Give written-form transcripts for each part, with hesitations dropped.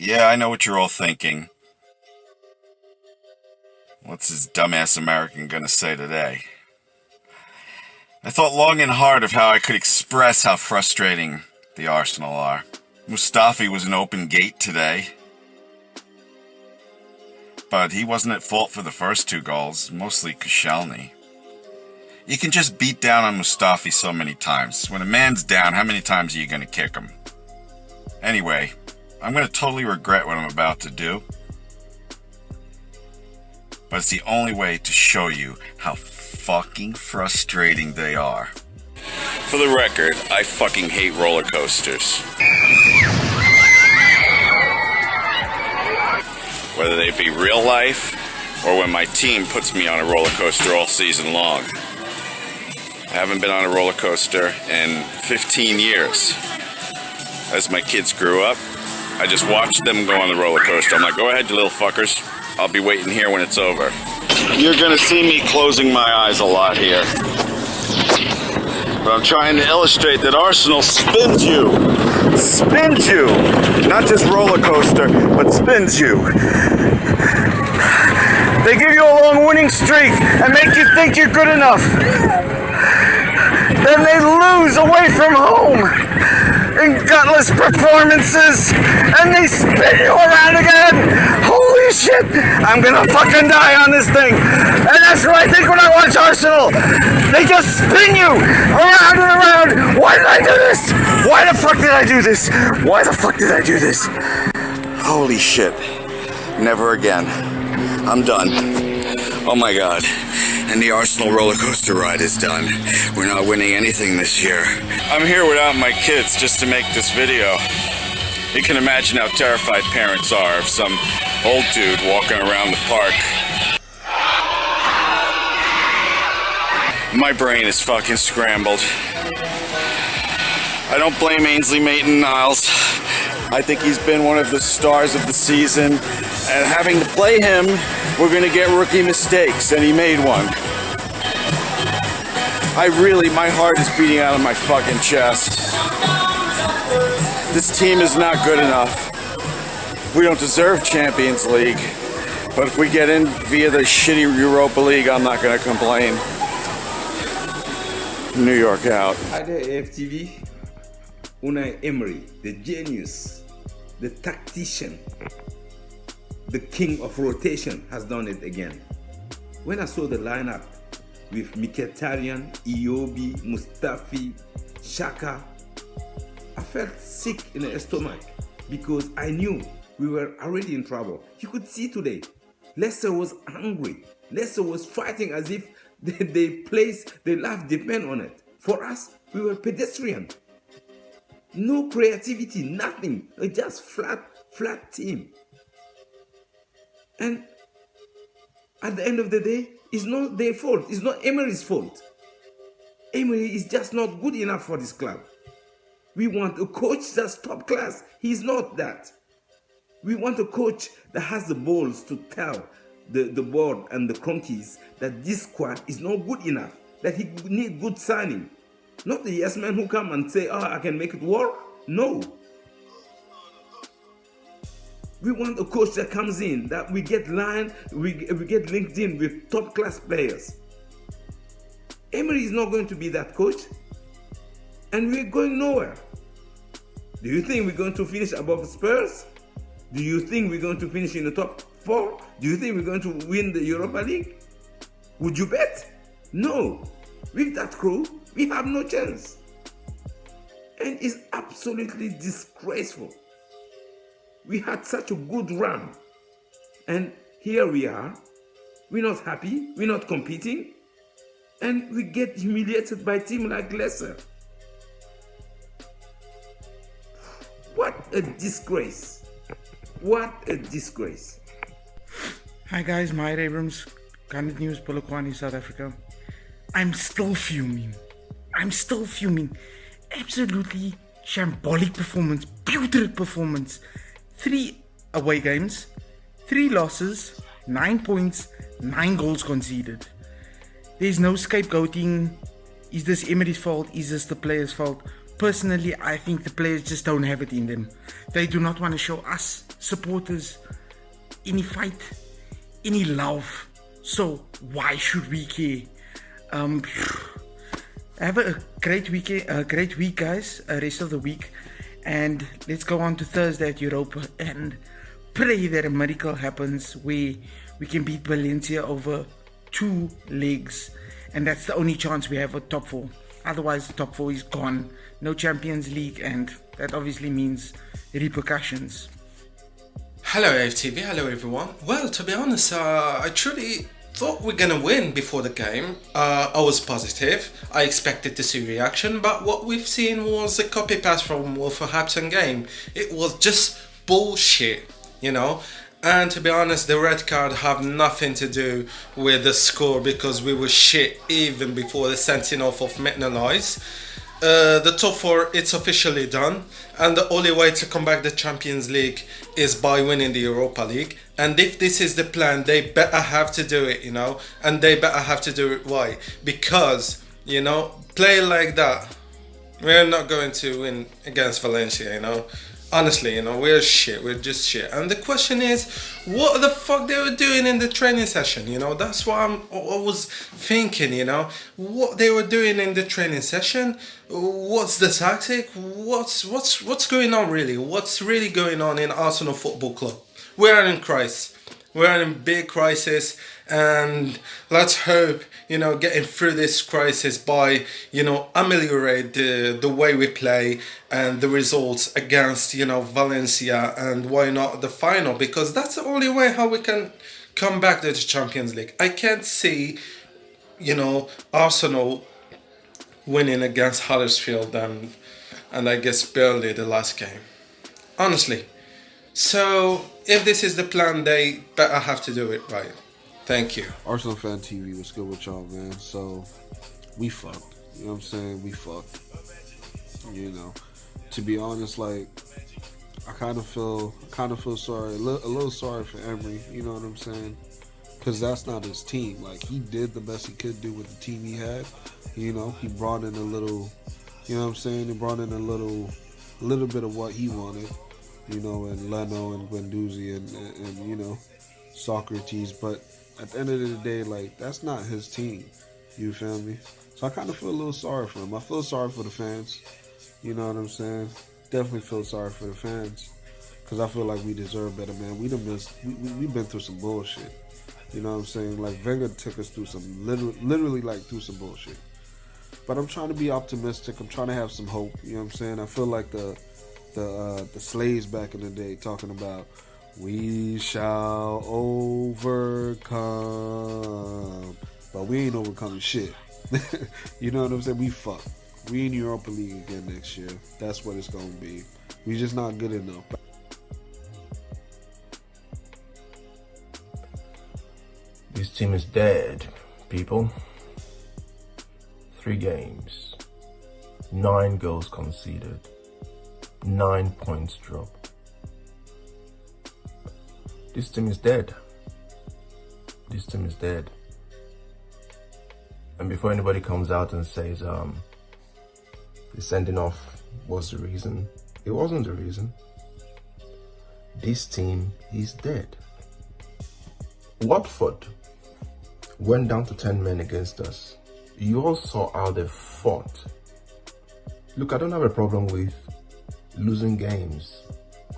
Yeah, I know what you're all thinking. What's this dumbass American gonna say today? I thought long and hard of how I could express how frustrating the Arsenal are. Mustafi was an open gate today. But he wasn't at fault for the first 2 goals, mostly Koscielny. You can just beat down on Mustafi so many times. When a man's down, how many times are you gonna kick him? Anyway, I'm gonna totally regret what I'm about to do. But it's the only way to show you how fucking frustrating they are. For the record, I fucking hate roller coasters. Whether they be real life or when my team puts me on a roller coaster all season long. I haven't been on a roller coaster in 15 years. As my kids grew up, I just watched them go on the roller coaster. I'm like, go ahead, you little fuckers. I'll be waiting here when it's over. You're gonna see me closing my eyes a lot here. But I'm trying to illustrate that Arsenal spins you. Spins you! Not just roller coaster, but spins you. They give you a long winning streak and make you think you're good enough. Then they lose away from home in gutless performances and they spin you around again. Holy shit! I'm gonna fucking die on this thing. And that's what I think when I watch Arsenal. They just spin you around and around. Why did I do this? Why the fuck did I do this? Why the fuck did I do this? Holy shit. Never again. I'm done. Oh my god. And the Arsenal roller coaster ride is done. We're not winning anything this year. I'm here without my kids just to make this video. You can imagine how terrified parents are of some old dude walking around the park. My brain is fucking scrambled. I don't blame Ainsley Maitland-Niles. I think he's been one of the stars of the season. And having to play him, we're going to get rookie mistakes, and he made one. My heart is beating out of my fucking chest. This team is not good enough. We don't deserve Champions League. But if we get in via the shitty Europa League, I'm not going to complain. New York out. Hi there, AFTV. Unai Emery, the genius, the tactician, the king of rotation, has done it again. When I saw the lineup with Mkhitaryan, Iwobi, Mustafi, Xhaka, I felt sick in the stomach because I knew we were already in trouble. You could see today, Leicester was angry. Leicester was fighting as if their life depend on it. For us, we were pedestrian. No creativity, nothing. Just flat team. And at the end of the day, it's not their fault. It's not Emery's fault. Emery is just not good enough for this club. We want a coach that's top class. He's not that. We want a coach that has the balls to tell the board and the cronkies that this squad is not good enough, that he need good signing. Not the yes men who come and say, I can make it work. No. We want a coach that comes in, that we get linked in with top class players. Emery is not going to be that coach. And we're going nowhere. Do you think we're going to finish above Spurs? Do you think we're going to finish in the top 4? Do you think we're going to win the Europa League? Would you bet? No. With that crew, we have no chance. And it's absolutely disgraceful. We had such a good run. And here we are. We're not happy. We're not competing. And we get humiliated by a team like Leicester. What a disgrace. What a disgrace. Hi guys, Mahir Abrams, Candid News, Polokwane, South Africa. I'm still fuming. Absolutely shambolic performance, putrid performance. 3 away games, 3 losses, 9 points, 9 goals conceded. There's no scapegoating. Is this Emery's fault? Is this the player's fault? personally, I think the players just don't have it in them. They do not want to show us supporters any fight, any love. So why should we care? Have a great week, guys. Rest of the week, and let's go on to Thursday at Europa and pray that a miracle happens where we can beat Valencia over 2 legs, and that's the only chance we have at top 4. Otherwise, the top 4 is gone. No Champions League, and that obviously means repercussions. Hello AFTV, hello everyone. Well, to be honest, I truly thought we're gonna win before the game. I was positive. I expected to see reaction, but what we've seen was a copy paste from Wolverhampton game. It was just bullshit, you know. And to be honest, the red card have nothing to do with the score because we were shit even before the sending off of Maitland-Niles. The top 4, it's officially done, and the only way to come back the Champions League is by winning the Europa League. And if this is the plan, they better have to do it, you know, and they better have to do it. Why? Because, you know, play like that, we're not going to win against Valencia, you know. Honestly, you know, we're shit. We're just shit. And the question is, what the fuck they were doing in the training session? You know, that's what I was thinking. You know, what they were doing in the training session. What's the tactic? What's going on really? What's really going on in Arsenal Football Club? We're in crisis. We're in big crisis, and let's hope, you know, getting through this crisis by, you know, ameliorate the way we play and the results against, you know, Valencia, and why not the final, because that's the only way how we can come back to the Champions League. I can't see, you know, Arsenal winning against Huddersfield and I guess Burnley the last game. Honestly. So, if this is the plan, they better have to do it right. Thank you. Arsenal Fan TV, what's good with y'all, man? So, we fucked. You know what I'm saying? We fucked. You know, to be honest, like, I kind of feel sorry, a little sorry for Emery. You know what I'm saying? Because that's not his team. Like, he did the best he could do with the team he had. You know, he brought in a little, you know what I'm saying? He brought in a little bit of what he wanted. You know, and Leno and Guendouzi and you know, Socrates. But at the end of the day, like, that's not his team. You feel me? So I kind of feel a little sorry for him. I feel sorry for the fans. You know what I'm saying? Definitely feel sorry for the fans. Because I feel like we deserve better, man. We've been through some bullshit. You know what I'm saying? Like, Wenger took us through some, literally like through some bullshit. But I'm trying to be optimistic. I'm trying to have some hope. You know what I'm saying? I feel like the slaves back in the day talking about we shall overcome, but we ain't overcoming shit. You know what I'm saying? We fucked. We in Europa League again next year. That's what it's gonna be. We just not good enough. This team is dead, people. 3 games, 9 goals conceded, 9 points dropped. This team is dead. This team is dead. And before anybody comes out and says the sending off was the reason, it wasn't the reason. This team is dead. Watford went down to 10 men against us. You all saw how they fought. Look, I don't have a problem with losing games.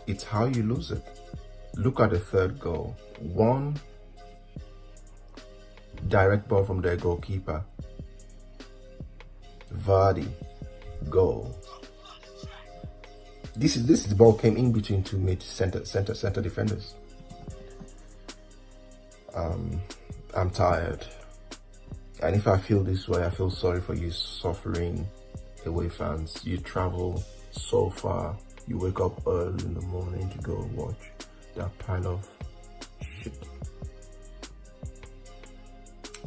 It's how you lose it. Look at the third goal. 1 direct ball from their goalkeeper. Vardy, goal. This ball came in between 2 mid center defenders. I'm tired. And if I feel this way, I feel sorry for you suffering away fans. You travel so far, you wake up early in the morning to go watch that pile of shit.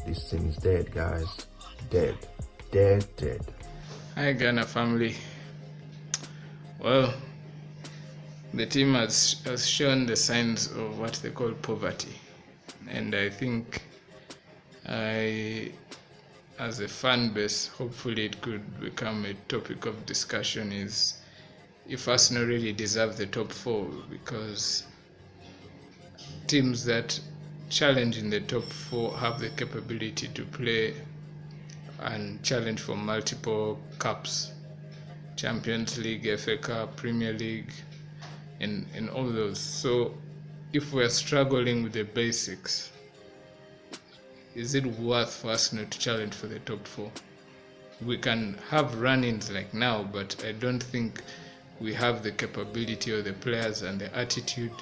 This team is dead, guys. Dead. Hi Ghana family. Well, the team has shown the signs of what they call poverty, and I think I as a fan base, hopefully it could become a topic of discussion, is if Arsenal really deserve the top 4, because teams that challenge in the top 4 have the capability to play and challenge for multiple cups, Champions League, FA Cup, Premier League, and all those. So if we're struggling with the basics, is it worth for Arsenal to challenge for the top 4? We can have run-ins like now, but I don't think we have the capability or the players and the attitude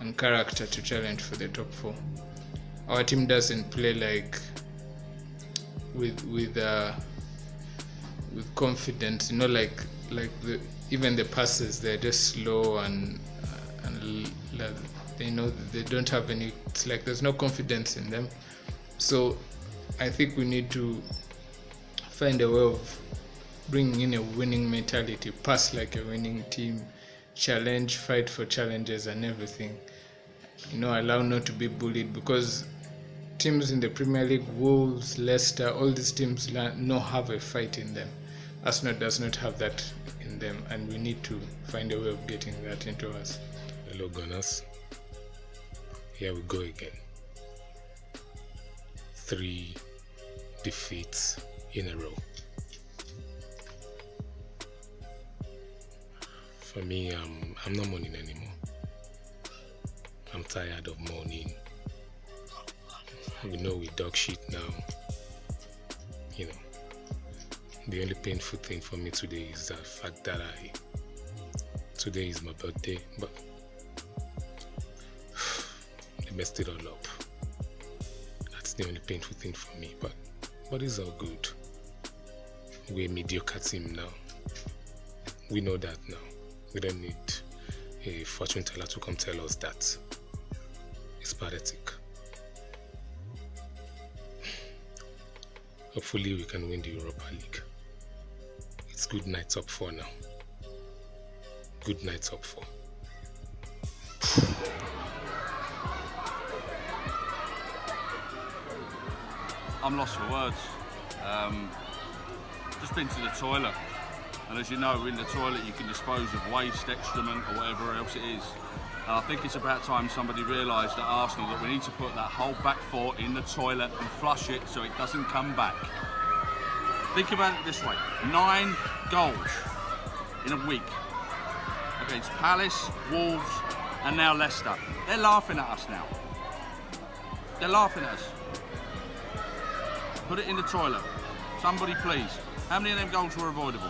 and character to challenge for the top 4. Our team doesn't play like with confidence, even the passes, they're just slow and they know that they don't have any. It's like there's no confidence in them. So I think we need to find a way of bringing in a winning mentality, pass like a winning team, challenge, fight for challenges and everything. Allow not to be bullied, because teams in the Premier League, Wolves, Leicester, all these teams have a fight in them. Arsenal does not have that in them, and we need to find a way of getting that into us. Hello Gunners, here we go again. 3 defeats in a row. For me, I'm not mourning anymore. I'm tired of mourning. We know we dog shit now. The only painful thing for me today is the fact that today is my birthday, but they messed it all up. That's the only painful thing for me, but it's all good. We're a mediocre team now. We know that now. We don't need a fortune teller to come tell us that. It's pathetic. Hopefully we can win the Europa League. It's good night top 4 now. Good night top 4. I'm lost for words. Just been to the toilet, and as you know, in the toilet you can dispose of waste, excrement or whatever else it is. And I think it's about time somebody realised at Arsenal that we need to put that whole back 4 in the toilet and flush it so it doesn't come back. Think about it this way, 9 goals in a week against Palace, Wolves and now Leicester. They're laughing at us now. They're laughing at us. Put it in the toilet. Somebody please. How many of them goals were avoidable?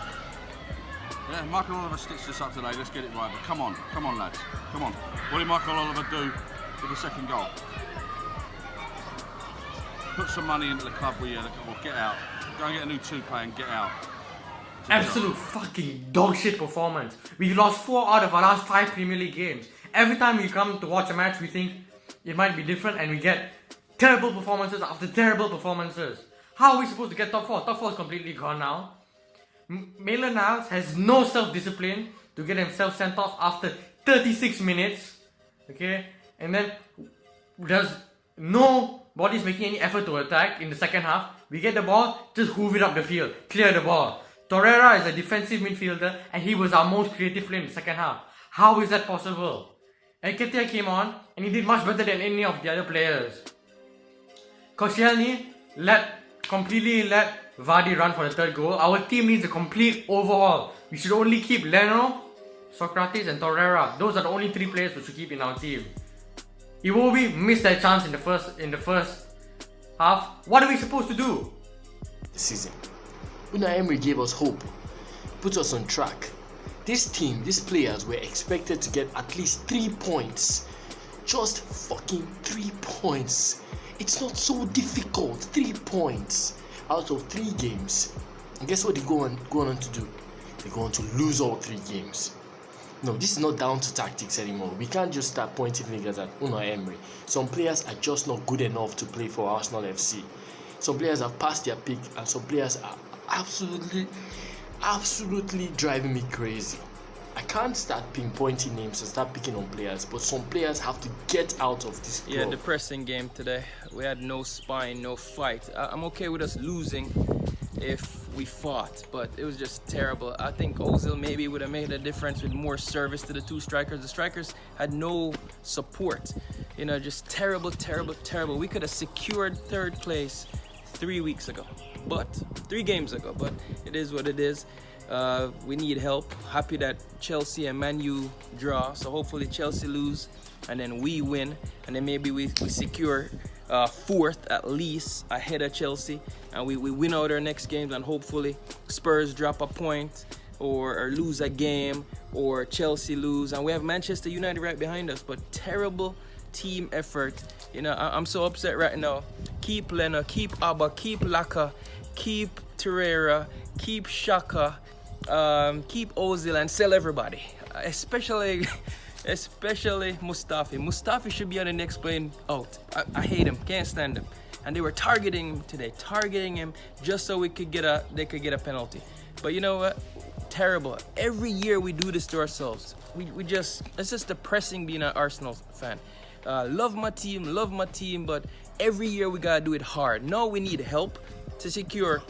Yeah, Michael Oliver stitched this up today. Let's get it right. But come on lads. Come on. What did Michael Oliver do with the second goal? Put some money into the club or get out. Go and get a new toupee and get out. Absolute fucking dog shit performance. We've lost 4 out of our last 5 Premier League games. Every time we come to watch a match, we think it might be different, and we get terrible performances after terrible performances. How are we supposed to get top 4? Top 4 is completely gone now. Maitland-Niles has no self-discipline to get himself sent off after 36 minutes. Okay? And then there's nobody's making any effort to attack in the second half. We get the ball, just hoof it up the field, clear the ball. Torreira is a defensive midfielder and he was our most creative player in the second half. How is that possible? Nketiah came on and he did much better than any of the other players. Koscielny completely let Vardy run for the 3rd goal. Our team needs a complete overhaul. We should only keep Leno, Socrates and Torreira. Those are the only 3 players we should keep in our team. Iwobi missed that chance in the first half. What are we supposed to do? This season, Unai Emery gave us hope, put us on track. This team, these players were expected to get at least 3 points. Just fucking 3 points. It's not so difficult. 3 points out of 3 games. And guess what they go on to do? They're going to lose all 3 games. No, this is not down to tactics anymore. We can't just start pointing fingers at Unai Emery. Some players are just not good enough to play for Arsenal FC. Some players have passed their peak, and some players are absolutely driving me crazy. I can't start pinpointing names and start picking on players, but some players have to get out of this club. Yeah, depressing game today. We had no spine, no fight. I'm okay with us losing if we fought, but it was just terrible. I think Ozil maybe would have made a difference with more service to the two strikers. The strikers had no support. You know, just terrible, terrible, terrible. We could have secured third place 3 weeks ago, but 3 games ago, but it is what it is. We need help. Happy that Chelsea and Man U draw, so hopefully Chelsea lose and then we win, and then maybe we secure 4th at least ahead of Chelsea, and we win out our next games, and hopefully Spurs drop a point or lose a game, or Chelsea lose, and we have Manchester United right behind us. But terrible team effort. You know, I'm so upset right now. Keep Leno, keep Abba, keep Laka, keep Torreira, keep Xhaka, keep Ozil, and sell everybody, especially Mustafi. Mustafi should be on the next plane out. I hate him, can't stand him. And they were targeting him today, targeting him just so they could get a penalty. But you know what? Terrible. Every year we do this to ourselves. It's just depressing being an Arsenal fan. Love my team, but every year we gotta do it hard. Now we need help to secure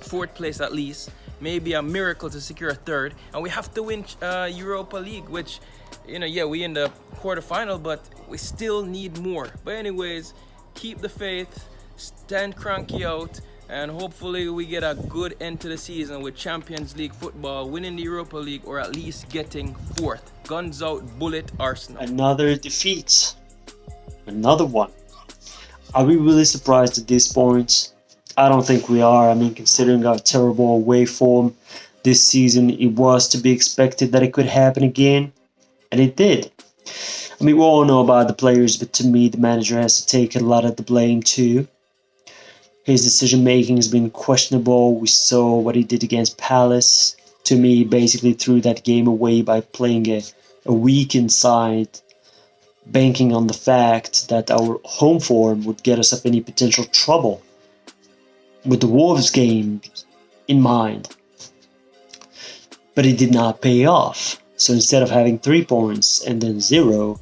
4th place at least. Maybe a miracle to secure a 3rd, and we have to win Europa League, which, you know, yeah, we in the quarterfinal, but we still need more. But anyways, keep the faith, stand cranky out, and hopefully we get a good end to the season with Champions League football, winning the Europa League, or at least getting 4th. Guns out, bullet Arsenal. Another defeat. Another one. Are we really surprised at this point? I don't think we are. I mean, considering our terrible away form this season, it was to be expected that it could happen again. And it did. I mean, we all know about the players, but to me, the manager has to take a lot of the blame too. His decision-making has been questionable. We saw what he did against Palace. To me, he basically threw that game away by playing a weakened side, banking on the fact that our home form would get us up any potential trouble, with the Wolves game in mind. But it did not pay off. So instead of having 3 points and then 0,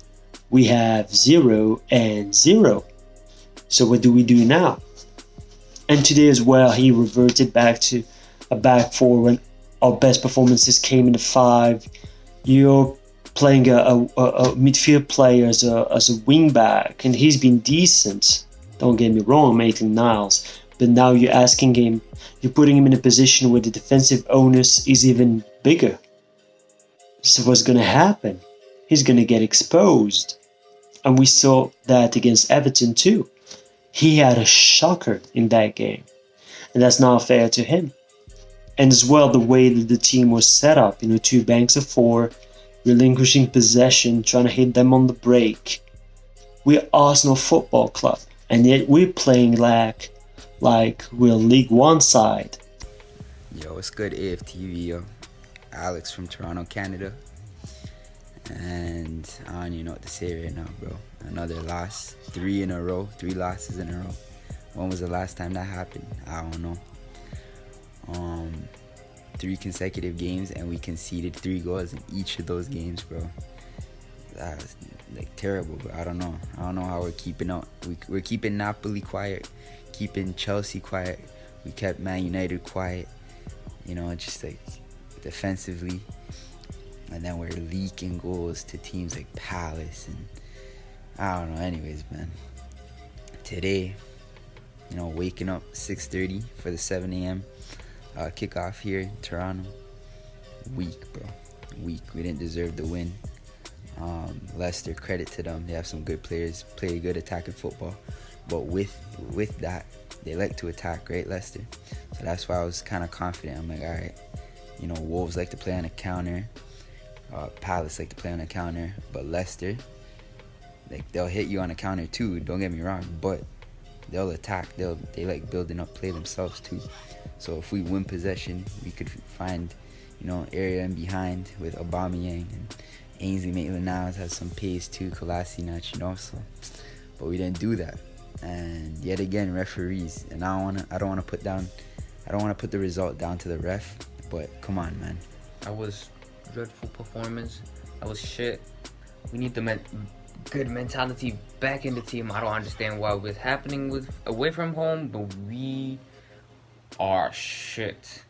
we have 0 and 0. So what do we do now? And today as well, he reverted back to a back 4 when our best performances came in the 5. You're playing a midfield player as a wing back, and he's been decent. Don't get me wrong, Maitland-Niles. But now you're asking him, you're putting him in a position where the defensive onus is even bigger. So what's going to happen? He's going to get exposed. And we saw that against Everton too. He had a shocker in that game. And that's not fair to him. And as well, the way that the team was set up, 2 banks of 4, relinquishing possession, trying to hit them on the break. We're Arsenal Football Club, and yet we're playing like we're a League One side. Yo, what's good, AFTV, yo? Alex from Toronto, Canada. And I don't even know what to say right now, bro. Another loss, 3 in a row, 3 losses in a row. When was the last time that happened? I don't know. 3 consecutive games, and we conceded 3 goals in each of those games, bro. That was terrible, bro. I don't know how we're keeping up. We're keeping Napoli quiet, keeping Chelsea quiet. We kept Man United quiet, just defensively. And then we're leaking goals to teams like Palace, and I don't know. Anyways, man, today, waking up 6:30 for the 7 a.m. Kickoff here in Toronto. Weak, bro. Weak. We didn't deserve the win. Leicester, credit to them. They have some good players, play good attacking football. But with that, they like to attack, right, Leicester? So that's why I was kind of confident. I'm like, all right, Wolves like to play on a counter. Palace like to play on a counter. But Leicester, they'll hit you on a counter too, don't get me wrong. But they'll attack. They like building up play themselves too. So if we win possession, we could find, area in behind with Aubameyang, and Ainsley Maitland-Niles has some pace too, Kolasinac, so. But we didn't do that. And yet again, referees. And I don't want to put the result down to the ref. But come on, man. I was dreadful performance. That was shit. We need the good mentality back in the team. I don't understand why it's happening with away from home, but we are shit.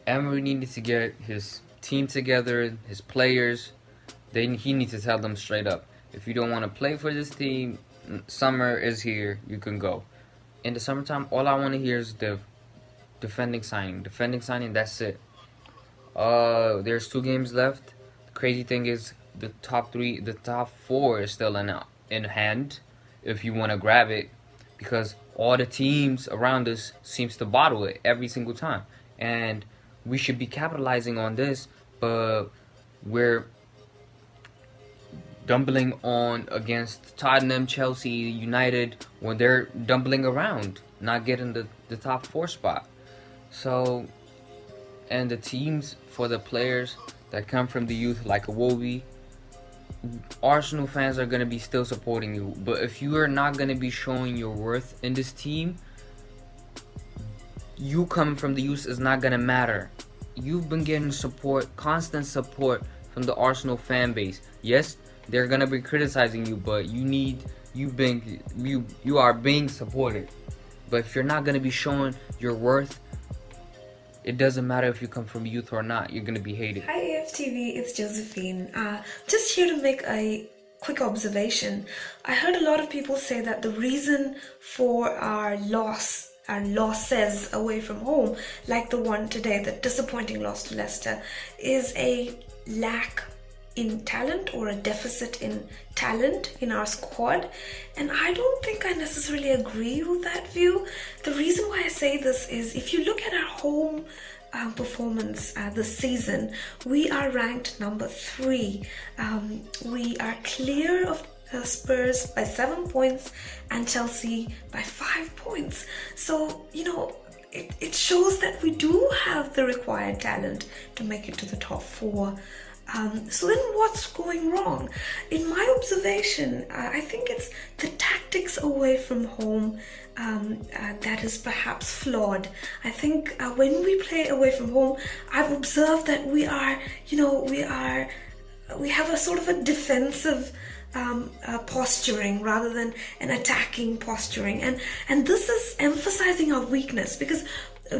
Emery needed to get his team together, his players. He needs to tell them straight up, if you don't want to play for this team, summer is here, you can go. In the summertime, all I want to hear is the defending signing, that's it. There's 2 games left. The crazy thing is the top 4 is still in hand if you want to grab it, because all the teams around us seems to bottle it every single time, and we should be capitalizing on this, but we're dumbling on against Tottenham, Chelsea, United, when they're dumbling around, not getting the top 4 spot. So, and the teams for the players that come from the youth, like Iwobi, Arsenal fans are going to be still supporting you. But if you are not going to be showing your worth in this team, you coming from the youth is not going to matter. You've been getting support, constant support from the Arsenal fan base. Yes, they're going to be criticizing you, but you are being supported. But if you're not going to be showing your worth, it doesn't matter if you come from youth or not, you're going to be hated. Hi AFTV, it's Josephine. Just here to make a quick observation. I heard a lot of people say that the reason for our losses away from home, like the one today, the disappointing loss to Leicester, is a lack in talent or a deficit in talent in our squad, and I don't think I necessarily agree with that view. The reason why I say this is, if you look at our home performance this season, we are ranked number 3. We are clear of Spurs by 7 points and Chelsea by 5 points. So, you know, it shows that we do have the required talent to make it to the top 4. So then what's going wrong? In my observation, I think it's the tactics away from home that is perhaps flawed. I think when we play away from home, I've observed that we have a sort of a defensive posturing rather than an attacking posturing, and this is emphasizing our weakness, because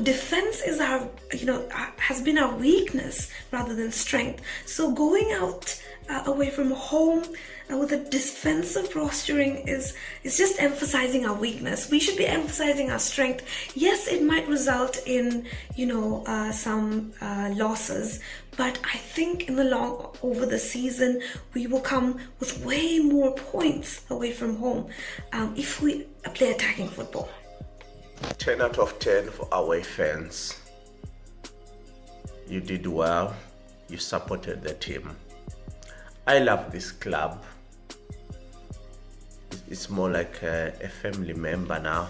defense is has been our weakness rather than strength. So going out away from home with a defensive posturing is just emphasizing our weakness. We should be emphasizing our strength. Yes, it might result in some losses, but I think over the season we will come with way more points away from home if we play attacking football. 10 out of 10 for away fans. You did well. You supported the team. I love this club. It's more like a family member now.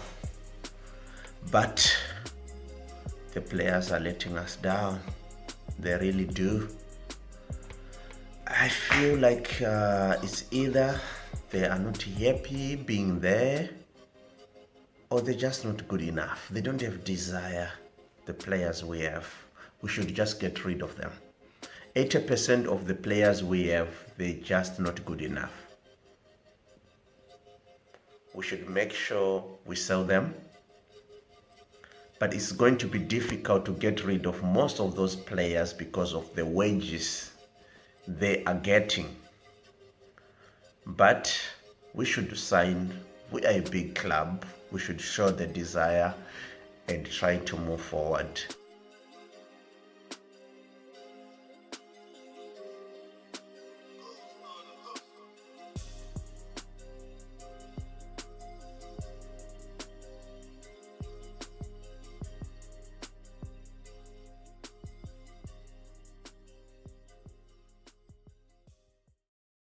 But the players are letting us down. They really do. I feel like it's either they are not happy being there, or they're just not good enough. They don't have desire, the players we have. We should just get rid of them. 80% of the players we have, they're just not good enough. We should make sure we sell them. But it's going to be difficult to get rid of most of those players because of the wages they are getting. But we should sign. We are a big club. We should show the desire and try to move forward.